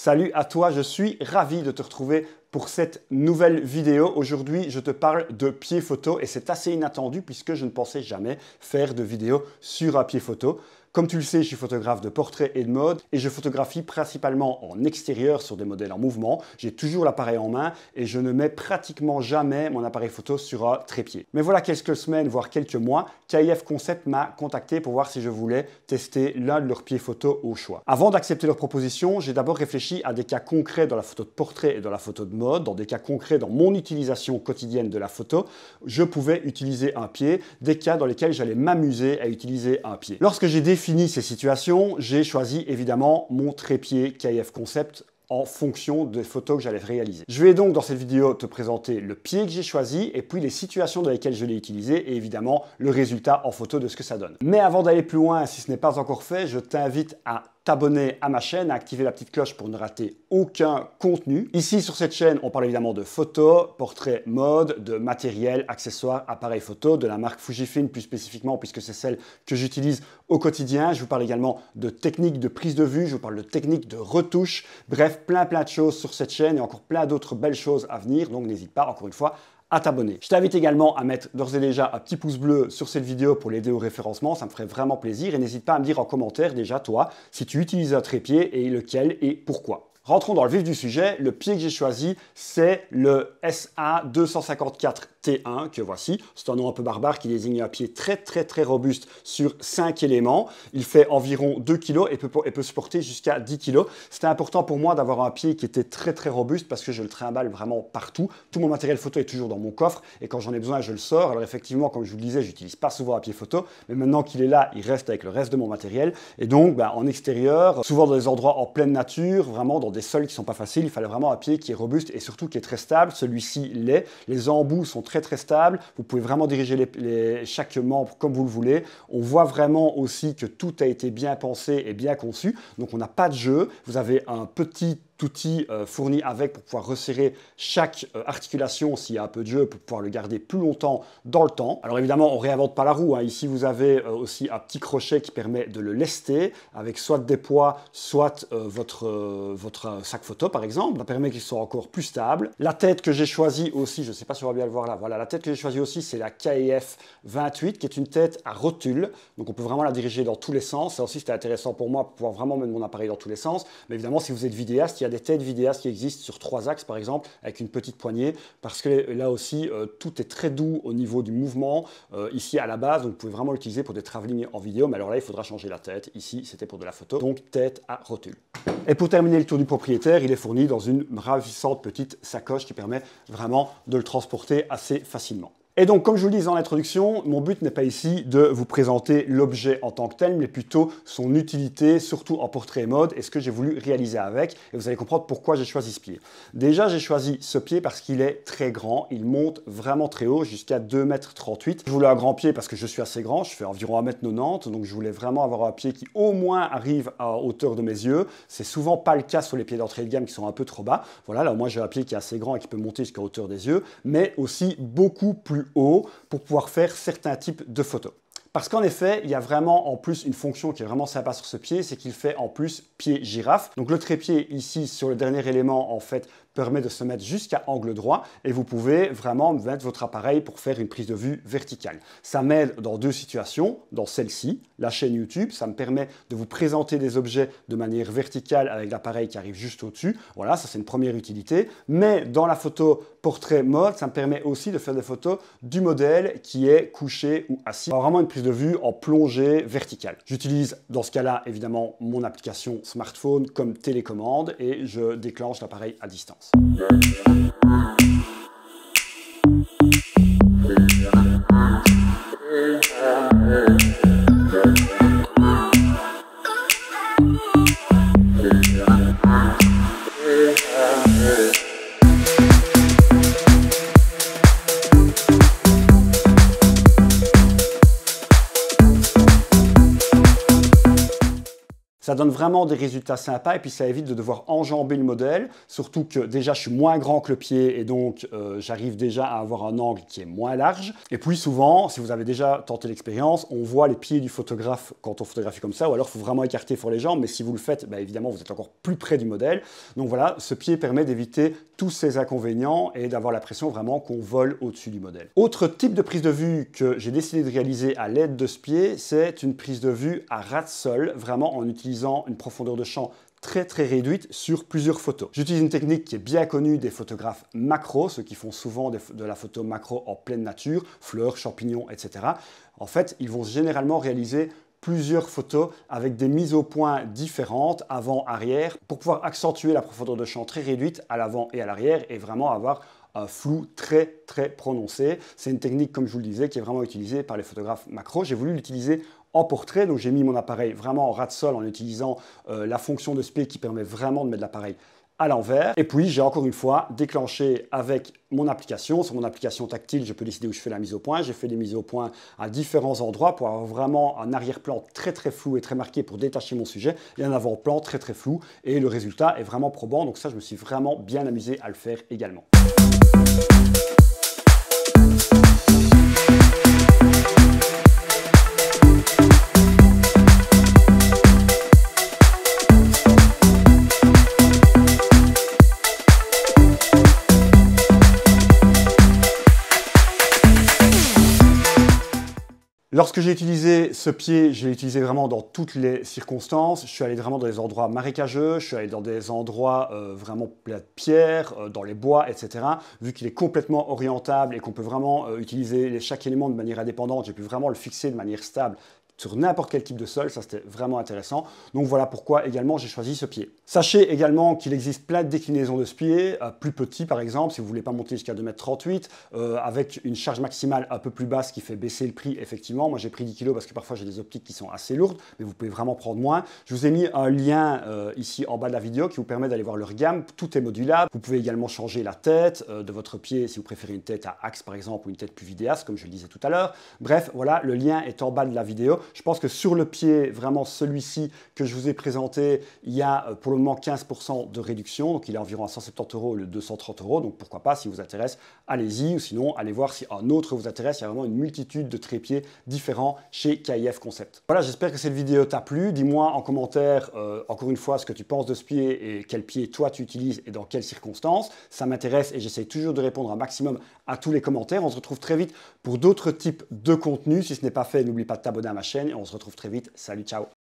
Salut à toi, je suis ravi de te retrouver pour cette nouvelle vidéo. Aujourd'hui, je te parle de pied photo et c'est assez inattendu puisque je ne pensais jamais faire de vidéo sur un pied photo. Comme tu le sais, je suis photographe de portrait et de mode et je photographie principalement en extérieur sur des modèles en mouvement. J'ai toujours l'appareil en main et je ne mets pratiquement jamais mon appareil photo sur un trépied. Mais voilà quelques semaines, voire quelques mois, KIF Concept m'a contacté pour voir si je voulais tester l'un de leurs pieds photo au choix. Avant d'accepter leur proposition, j'ai d'abord réfléchi à des cas concrets dans la photo de portrait et dans la photo de mode, dans des cas concrets dans mon utilisation quotidienne de la photo. Je pouvais utiliser un pied, des cas dans lesquels j'allais m'amuser à utiliser un pied. Lorsque j'ai défini ces situations, j'ai choisi évidemment mon trépied KIF Concept en fonction des photos que j'allais réaliser. Je vais donc dans cette vidéo te présenter le pied que j'ai choisi et puis les situations dans lesquelles je l'ai utilisé et évidemment le résultat en photo de ce que ça donne. Mais avant d'aller plus loin, si ce n'est pas encore fait, je t'invite à t'abonner à ma chaîne, à activer la petite cloche pour ne rater aucun contenu. Ici sur cette chaîne, on parle évidemment de photos, portraits, mode, de matériel, accessoires, appareils photo, de la marque Fujifilm plus spécifiquement puisque c'est celle que j'utilise au quotidien. Je vous parle également de techniques de prise de vue, je vous parle de techniques de retouche, bref, plein de choses sur cette chaîne et encore plein d'autres belles choses à venir. Donc n'hésite pas encore une fois à t'abonner. Je t'invite également à mettre d'ores et déjà un petit pouce bleu sur cette vidéo pour l'aider au référencement, ça me ferait vraiment plaisir et n'hésite pas à me dire en commentaire déjà toi si tu utilises un trépied et lequel et pourquoi. Rentrons dans le vif du sujet, le pied que j'ai choisi c'est le SA254T1 que voici. C'est un nom un peu barbare qui désigne un pied très robuste sur 5 éléments. Il fait environ 2 kg et peut supporter jusqu'à 10 kg. C'était important pour moi d'avoir un pied qui était très robuste parce que je le trimballe vraiment partout. Tout mon matériel photo est toujours dans mon coffre et quand j'en ai besoin je le sors. Alors effectivement comme je vous le disais, j'utilise pas souvent un pied photo mais maintenant qu'il est là, il reste avec le reste de mon matériel et donc en extérieur, souvent dans des endroits en pleine nature, vraiment dans des sols qui sont pas faciles, il fallait vraiment un pied qui est robuste et surtout qui est très stable. Celui-ci l'est. Les embouts sont très stables. Vous pouvez vraiment diriger chaque membre comme vous le voulez. On voit vraiment aussi que tout a été bien pensé et bien conçu. Donc on n'a pas de jeu. Vous avez un petit outil fourni avec pour pouvoir resserrer chaque articulation s'il y a un peu de jeu pour pouvoir le garder plus longtemps dans le temps. Alors évidemment, on réinvente pas la roue. Hein. Ici, vous avez aussi un petit crochet qui permet de le lester avec soit des poids, soit votre sac photo par exemple. Ça permet qu'il soit encore plus stable. La tête que j'ai choisie aussi, je ne sais pas si on va bien le voir là, voilà, la tête que j'ai choisie aussi, c'est la KIF 28 qui est une tête à rotule. Donc on peut vraiment la diriger dans tous les sens. Ça aussi, c'était intéressant pour moi pour pouvoir vraiment mettre mon appareil dans tous les sens. Mais évidemment, si vous êtes vidéaste, il y a des têtes vidéastes qui existent sur 3 axes par exemple avec une petite poignée parce que là aussi tout est très doux au niveau du mouvement ici à la base, donc vous pouvez vraiment l'utiliser pour des travelling en vidéo, mais alors là il faudra changer la tête. Ici c'était pour de la photo, donc tête à rotule. Et pour terminer le tour du propriétaire, il est fourni dans une ravissante petite sacoche qui permet vraiment de le transporter assez facilement. Et donc, comme je vous le disais en introduction, mon but n'est pas ici de vous présenter l'objet en tant que tel, mais plutôt son utilité, surtout en portrait et mode, et ce que j'ai voulu réaliser avec. Et vous allez comprendre pourquoi j'ai choisi ce pied. Déjà, j'ai choisi ce pied parce qu'il est très grand. Il monte vraiment très haut, jusqu'à 2,38 m. Je voulais un grand pied parce que je suis assez grand. Je fais environ 1,90 m, donc je voulais vraiment avoir un pied qui au moins arrive à hauteur de mes yeux. C'est souvent pas le cas sur les pieds d'entrée de gamme qui sont un peu trop bas. Voilà, là au moins j'ai un pied qui est assez grand et qui peut monter jusqu'à hauteur des yeux, mais aussi beaucoup plus haut pour pouvoir faire certains types de photos. Parce qu'en effet, il y a vraiment en plus une fonction qui est vraiment sympa sur ce pied, c'est qu'il fait en plus pied girafe. Donc le trépied ici sur le dernier élément en fait permet de se mettre jusqu'à angle droit et vous pouvez vraiment mettre votre appareil pour faire une prise de vue verticale. Ça m'aide dans 2 situations, dans celle-ci, la chaîne YouTube, ça me permet de vous présenter des objets de manière verticale avec l'appareil qui arrive juste au-dessus. Voilà, ça c'est une première utilité. Mais dans la photo portrait mode, ça me permet aussi de faire des photos du modèle qui est couché ou assis. Alors, vraiment une prise de vue en plongée verticale. J'utilise dans ce cas-là évidemment mon application smartphone comme télécommande et je déclenche l'appareil à distance. Ça donne vraiment des résultats sympas et puis ça évite de devoir enjamber le modèle, surtout que déjà je suis moins grand que le pied et donc j'arrive déjà à avoir un angle qui est moins large. Et puis souvent, si vous avez déjà tenté l'expérience, on voit les pieds du photographe quand on photographie comme ça, ou alors il faut vraiment écarter fort les jambes, mais si vous le faites, évidemment vous êtes encore plus près du modèle. Donc voilà, ce pied permet d'éviter tous ces inconvénients et d'avoir l'impression vraiment qu'on vole au-dessus du modèle. Autre type de prise de vue que j'ai décidé de réaliser à l'aide de ce pied, c'est une prise de vue à ras de sol, vraiment en utilisant une profondeur de champ très réduite sur plusieurs photos. J'utilise une technique qui est bien connue des photographes macro, ceux qui font souvent de la photo macro en pleine nature, fleurs, champignons, etc. En fait, ils vont généralement réaliser plusieurs photos avec des mises au point différentes, avant, arrière, pour pouvoir accentuer la profondeur de champ très réduite à l'avant et à l'arrière et vraiment avoir un flou très prononcé. C'est une technique, comme je vous le disais, qui est vraiment utilisée par les photographes macro. J'ai voulu l'utiliser en portrait, donc j'ai mis mon appareil vraiment en ras de sol en utilisant la fonction de spé qui permet vraiment de mettre l'appareil à l'envers. Et puis, j'ai encore une fois déclenché avec mon application. Sur mon application tactile, je peux décider où je fais la mise au point. J'ai fait des mises au point à différents endroits pour avoir vraiment un arrière-plan très flou et très marqué pour détacher mon sujet et un avant-plan très flou. Et le résultat est vraiment probant. Donc ça, je me suis vraiment bien amusé à le faire également. Lorsque j'ai utilisé ce pied, je l'ai utilisé vraiment dans toutes les circonstances. Je suis allé vraiment dans des endroits marécageux, je suis allé dans des endroits vraiment pleins de pierres, dans les bois, etc. Vu qu'il est complètement orientable et qu'on peut vraiment utiliser chaque élément de manière indépendante, j'ai pu vraiment le fixer de manière stable sur n'importe quel type de sol, ça c'était vraiment intéressant. Donc voilà pourquoi également j'ai choisi ce pied. Sachez également qu'il existe plein de déclinaisons de ce pied, plus petit par exemple, si vous ne voulez pas monter jusqu'à 2,38 m, avec une charge maximale un peu plus basse qui fait baisser le prix effectivement. Moi j'ai pris 10 kg parce que parfois j'ai des optiques qui sont assez lourdes, mais vous pouvez vraiment prendre moins. Je vous ai mis un lien ici en bas de la vidéo qui vous permet d'aller voir leur gamme, tout est modulable. Vous pouvez également changer la tête de votre pied si vous préférez une tête à axe par exemple ou une tête plus vidéaste comme je le disais tout à l'heure. Bref, voilà, le lien est en bas de la vidéo. Je pense que sur le pied, vraiment celui-ci que je vous ai présenté, il y a pour le moment 15% de réduction. Donc il est environ à 170 € au lieu de 230 €. Donc pourquoi pas, si vous intéresse, allez-y. Ou sinon, allez voir si un autre vous intéresse. Il y a vraiment une multitude de trépieds différents chez KIF Concept. Voilà, j'espère que cette vidéo t'a plu. Dis-moi en commentaire, encore une fois, ce que tu penses de ce pied et quel pied toi tu utilises et dans quelles circonstances. Ça m'intéresse et j'essaie toujours de répondre un maximum à tous les commentaires. On se retrouve très vite pour d'autres types de contenus. Si ce n'est pas fait, n'oublie pas de t'abonner à ma chaîne et on se retrouve très vite. Salut, ciao!